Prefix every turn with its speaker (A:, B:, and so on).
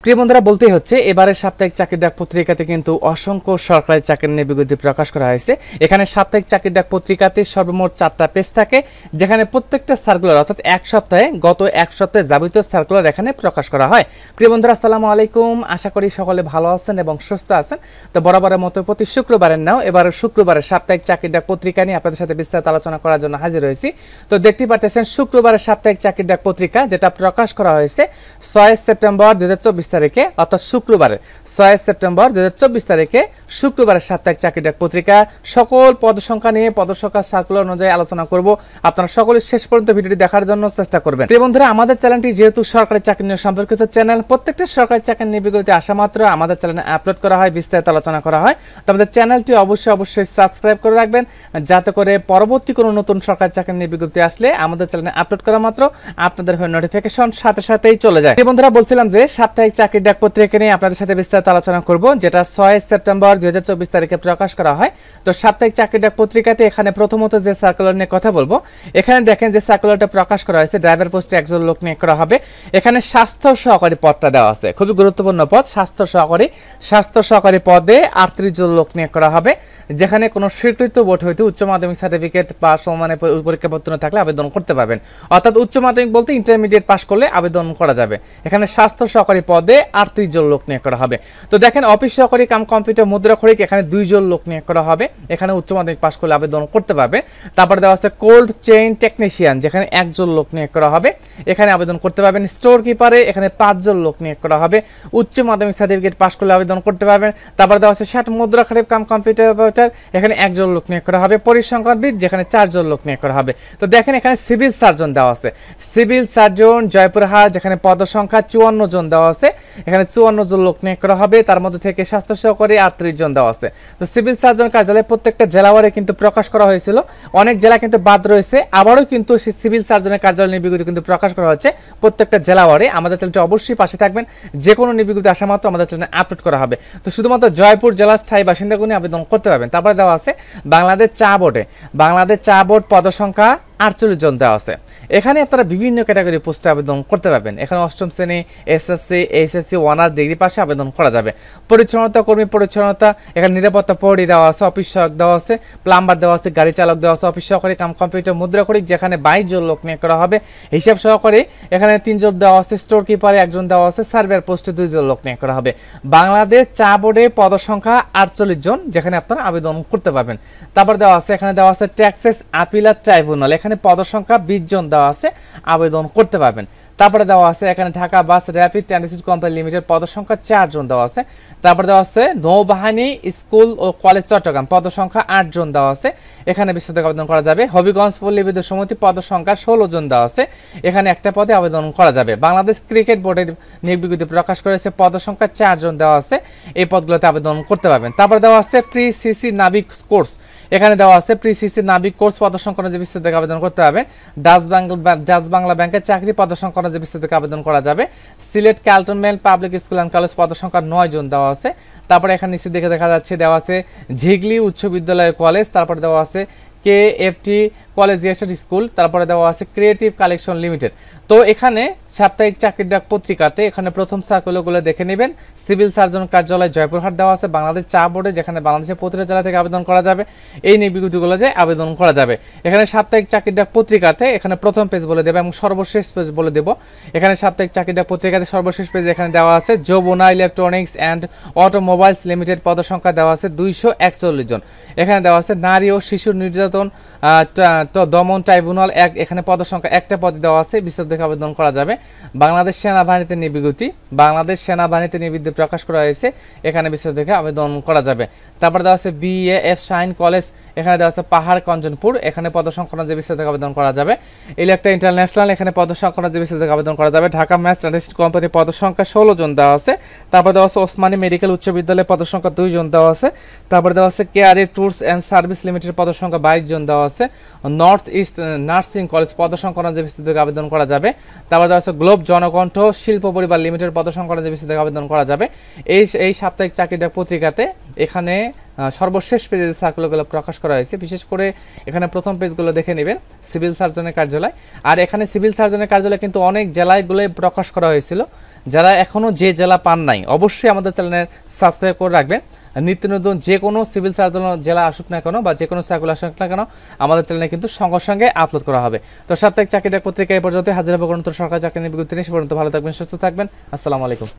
A: প্রিয় বন্ধুরা, বলতেই হচ্ছে এবারের সাপ্তাহিক চাকরির ডাক পত্রিকাতে কিন্তু অসংখ্য সরকারি চাকরির নিয়োগ বিজ্ঞপ্তি প্রকাশ করা হয়েছে। এখানে সাপ্তাহিক চাকরির ডাক পত্রিকাতে সর্বমোট 4টা পেজ থাকে, যেখানে প্রত্যেকটা সার্কুলার অর্থাৎ গত এক সপ্তাহে যাবতীয় সার্কুলার এখানে প্রকাশ করা হয়। প্রিয় বন্ধুরা, আসসালামু আলাইকুম। আশা করি সকলে ভালো আছেন এবং সুস্থ আছেন। তো বরাবরের মতো প্রতি শুক্রবারের নাও এবারের শুক্রবারের সাপ্তাহিক চাকরির ডাক পত্রিকা নিয়ে আপনাদের সাথে বিস্তারিত আলোচনা করার জন্য হাজির হয়েছি। তো দেখতেই পাচ্ছেন শুক্রবারের সাপ্তাহিক চাকরির ডাক পত্রিকা যেটা প্রকাশ করা হয়েছে 6 সেপ্টেম্বর 2024 তারিখে, অর্থাৎ শুক্রবারে 6 সেপ্টেম্বর 2024 তারিখে শুক্রবারের সাপ্তাহিক চাকরির ডাক পত্রিকা। সকল পদসংখ্যা নিয়ে পদসংখ্যা সার্কুলার অনুযায়ী আলোচনা করব। আপনারা সকলে শেষ পর্যন্ত ভিডিওটি দেখার জন্য চেষ্টা করবেন। প্রিয় বন্ধুরা, আমাদের চ্যানেলটি যেহেতু সরকারি চাকরি নিয়ে সম্পর্কিত চ্যানেল, প্রত্যেকটা সরকারি চাকরির নিয়োগ বিজ্ঞপ্তি আসা মাত্র আমাদের চ্যানেলে আপলোড করা হয়, বিস্তারিত আলোচনা করা হয়। তো আমাদের চ্যানেলটি অবশ্যই সাবস্ক্রাইব করে রাখবেন, যাতে করে পরবর্তী কোনো নতুন সরকারি চাকরির নিয়োগ বিজ্ঞপ্তি আসলে আমাদের চ্যানেলে আপলোড করা মাত্র আপনাদের হয়ে নোটিফিকেশন সাথেই চলে যায়। প্রিয় বন্ধুরা, বলছিলাম যে সাপ্তাহিক চাকরির ডাক পত্রিকা নিয়ে আপনাদের সাথে বিস্তারিত আলোচনা করব, যেটা 6 সেপ্টেম্বর 2024 তারিখে প্রকাশ করা হয়। তো সাপ্তাহিক চাকরির ডাক পত্রিকাতে এখানে প্রথমত যে সার্কুলার নিয়ে কথা বলবো, এখানে দেখেন যে সার্কুলারটা প্রকাশ করা হয়েছে ড্রাইভার পোস্টে একজন লোক নিয়োগ করা হবে। এখানে স্বাস্থ্য সহকারী পদটা দেওয়া আছে, খুবই গুরুত্বপূর্ণ পদ। স্বাস্থ্য সহকারী পদে 38 জন লোক নিয়োগ করা হবে, যেখানে কোনো স্বীকৃত বোর্ড হইতে উচ্চ মাধ্যমিক সার্টিফিকেট বা সমমানের পরীক্ষা উত্তীর্ণ থাকলে আবেদন করতে পারবেন। অর্থাৎ উচ্চ মাধ্যমিক বলতে ইন্টারমিডিয়েট পাস করলে আবেদন করা যাবে। এখানে স্বাস্থ্য সহকারী পদে 38 জন লোক নিয়োগ করা হবে। তো দেখেন অফিস সহকারী কাম কম্পিউটার মুদ্রাক্ষরিক, এখানে 2 জন লোক নিয়োগ করা হবে। এখানে উচ্চ মাধ্যমিক পাস করলে আবেদন করতে পারবে। তারপরে দেওয়া আছে কোল্ড চেইন টেকনিশিয়ান, যেখানে 1 জন লোক নিয়োগ করা হবে, এখানে আবেদন করতে পারবেন। স্টোর কিপারে এখানে 5 জন লোক নিয়োগ করা হবে, উচ্চ মাধ্যমিক সার্টিফিকেট পাস করলে আবেদন করতে পারবেন। তারপরে দেওয়া আছে ষাট মুদ্রাক্ষরিক কাম কম্পিউটার অপারেটর, এখানে 1 জন লোক নিয়োগ করা হবে। পরিসংখ্যানবিদ, যেখানে 4 জন লোক নিয়োগ করা হবে। তো দেখেন এখানে সিভিল সার্জন দেওয়া আছে, সিভিল সার্জন জয়পুরহাট, যেখানে পদ সংখ্যা 54 জন দেওয়া আছে, এখানে 54 জন লোক নিয়োগ করা হবে। তার মধ্যে থেকে স্বাস্থ্য সহকারী 38 জন দেওয়া আছে। তো সিভিল সার্জন কার্যালয় প্রত্যেকটা জেলাওয়ারে কিন্তু প্রকাশ করা হয়েছিল, অনেক জেলা কিন্তু বাদ রয়েছে। আবারও কিন্তু সেই সিভিল সার্জনের কার্যালয় নিয়োগ বিজ্ঞপ্তি কিন্তু প্রকাশ করা হচ্ছে প্রত্যেকটা জেলাওয়ারে। আমাদের চ্যানেলটি অবশ্যই পাশে থাকবেন, যে কোনো নিয়োগ বিজ্ঞপ্তি আসা মাত্র আমাদের চ্যানেলে আপলোড করা হবে। তো শুধুমাত্র জয়পুর জেলার স্থায়ী বাসিন্দাগুলি আবেদন করতে পারবেন। তারপরে দেওয়া আছে বাংলাদেশ চা বোর্ড পদ সংখ্যা 48 জন দেওয়া আছে। এখানে আপনারা বিভিন্ন ক্যাটাগরি পোস্টে আবেদন করতে পারবেন। এখানে অষ্টম শ্রেণী, এসএসসি, এইচএসসি, অনার্স ডিগ্রি পাশে আবেদন করা যাবে। পরিচ্ছন্নতা কর্মী পরিচ্ছন্নতা, এখানে নিরাপত্তা প্রহরী দেওয়া আছে, অফিস সহায়ক দেওয়া আছে, প্লাম্বার দেওয়া আছে, গাড়ি চালক দেওয়া আছে, অফিস সহকারী কাম কম্পিউটার মুদ্রাক্ষরিক, যেখানে 22 জন লোক নিয়োগ করা হবে। হিসাব সহকারী এখানে 3 জন দেওয়া আছে, স্টোর কিপারে 1 জন দেওয়া আছে, সার্ভেয়ার পোস্টে 2 জন লোক নিয়োগ করা হবে। বাংলাদেশ চা বোর্ডে পদ সংখ্যা 48 জন, যেখানে আপনারা আবেদন করতে পারবেন। তারপর দেওয়া আছে এখানে দেওয়া আছে ট্যাক্সেস আপিলার ট্রাইব্যুনাল, এখানে পদ সংখ্যা 20 জন দেওয়া আছে, আবেদন করতে পারবেন। তারপরে দেওয়া আছে এখানে ঢাকা বাস র্যাপিড ট্রানজিট কোম্পানি লিমিটেড, পদ সংখ্যা 4 জন দেওয়া আছে। তারপরে দেওয়া আছে নৌবাহিনী স্কুল ও কলেজ চট্টগ্রাম, পদ সংখ্যা 8 জন দেওয়া আছে, এখানে বিস্তারিত আবেদন করা যাবে। হবিগঞ্জ পল্লী বিদ্যুৎ সমিতি, পদ সংখ্যা 16 জন দেওয়া আছে, এখানে একটা পদে আবেদন করা যাবে। বাংলাদেশ ক্রিকেট বোর্ডের নিয়োগ বিজ্ঞপ্তি প্রকাশ করেছে, পদ সংখ্যা 4 জন দেওয়া আছে, এই পদগুলোতে আবেদন করতে পারবেন। তারপরে দেওয়া আছে প্রি সিসি নাবিক কোর্স, এখানে দেওয়া আছে প্রি সিসি নাবিক কোর্স, পদ সংখ্যা যে বিস্তারিত আবেদন করতে পারবেন। ডাচ বাংলা ব্যাংকের চাকরি, পদ সংখ্যা যে বিস্তারিত আবেদন করা যাবে। Sylhet cantonment public school and college, পদ সংখ্যা 9 জন দেওয়া আছে। তারপরে এখানে নিচে দেখে দেখা যাচ্ছে দেওয়া আছে ঝিগলি উচ্চ বিদ্যালয় কলেজ, তারপরে দেওয়া আছে KFT কলেজিয়েশন স্কুল, তারপরে দেওয়া আছে ক্রিয়েটিভ কালেকশন লিমিটেড। তো এখানে সাপ্তাহিক চাকরির ডাক পত্রিকাতে এখানে প্রথম সার্কুলারগুলো দেখে নেবেন। সিভিল সার্জন কার্যালয় জয়পুরহাট দেওয়া আছে, বাংলাদেশ চা বোর্ডে, যেখানে বাংলাদেশের প্রতিটা জেলা থেকে আবেদন করা যাবে। এই নিয়োগ বিজ্ঞপ্তিগুলো যে আবেদন করা যাবে। এখানে সাপ্তাহিক চাকরির ডাক পত্রিকাতে এখানে প্রথম পেজ বলে দেবে এবং সর্বশেষ পেজ বলে দেব। এখানে সাপ্তাহিক চাকরির ডাক পত্রিকাতে সর্বশেষ পেজ এখানে দেওয়া আছে Jamuna electronics and automobiles limited, পদ সংখ্যা দেওয়া আছে 241 জন। এখানে দেওয়া আছে নারী ও শিশু নির্যাতন দমন ট্রাইব্যুনাল, এখানে পদ সংখ্যা একটা পদে দেওয়া আছে, বিস্তারিত দেখে আবেদন করা যাবে। বাংলাদেশ সেনাবাহিনীতে নিয়োগ বিজ্ঞপ্তি, বাংলাদেশ সেনাবাহিনীতে নিয়োগ বিজ্ঞপ্তি প্রকাশ করা হয়েছে, এখানে বিস্তারিত দেখে আবেদন করা যাবে। তারপর দেওয়া আছে BAF শাইন কলেজ, এখানে দেওয়া আছে পাহাড় কঞ্চনপুর, এখানে পদ সংখ্যা যে বিস্তারিত দেখে আবেদন করা যাবে। ইলেকট্রা ইন্টারন্যাশনাল, এখানে পদ সংখ্যা যে বিস্তারিত দেখে আবেদন করা যাবে। ঢাকা ম্যাচ ট্রানজিট কোম্পানি, পদ সংখ্যা 16 জন দেওয়া আছে। তারপর দেওয়া আছে ওসমানী মেডিকেল উচ্চ বিদ্যালয়ে, পদ সংখ্যা 2 জন দেওয়া আছে। তারপর দেওয়া আছে KRA tours and service limited, পদ সংখ্যা 22 জন দেওয়া আছে। নর্থ ইস্ট নার্সিং কলেজ পদসংকলন যে ভিত্তিতে আবেদন করা যাবে। তারপর দেওয়া আছে গ্লোব জনকণ্ঠ শিল্প পরিবার লিমিটেড পদসংকলন যে ভিত্তিতে আবেদন করা যাবে। এই সাপ্তাহিক চাকরি ডাক পত্রিকাতে এখানে সর্বশেষ পেজে সার্কুলারগুলো প্রকাশ করা হয়েছে। বিশেষ করে এখানে প্রথম পেজগুলো দেখে নেবেন, সিভিল সার্জনের কার্যালয়। আর এখানে সিভিল সার্জনের কার্যালয় কিন্তু অনেক জেলাগুলোই প্রকাশ করা হয়েছিল। যারা এখনও যে জেলা পান নাই অবশ্যই আমাদের চ্যানেল সাবস্ক্রাইব করে রাখবেন। নিত্য নতুন যে কোনো সিভিল সার্জন জেলা আসুক না কেন বা যে কোনো সার্কুলার আসুক না কেন আমাদের চ্যানেলে কিন্তু সঙ্গে সঙ্গে আপলোড করা হবে। তো সাপ্তাহিক চাকরি ডাক পত্রিকা এই পর্যন্ত হাজির হবে। সরকারি চাকরি নিয়ে বিজ্ঞপ্তি নিয়ে সে পর্যন্ত ভালো থাকবেন, সুস্থ থাকবেন। আসসালামু আলাইকুম।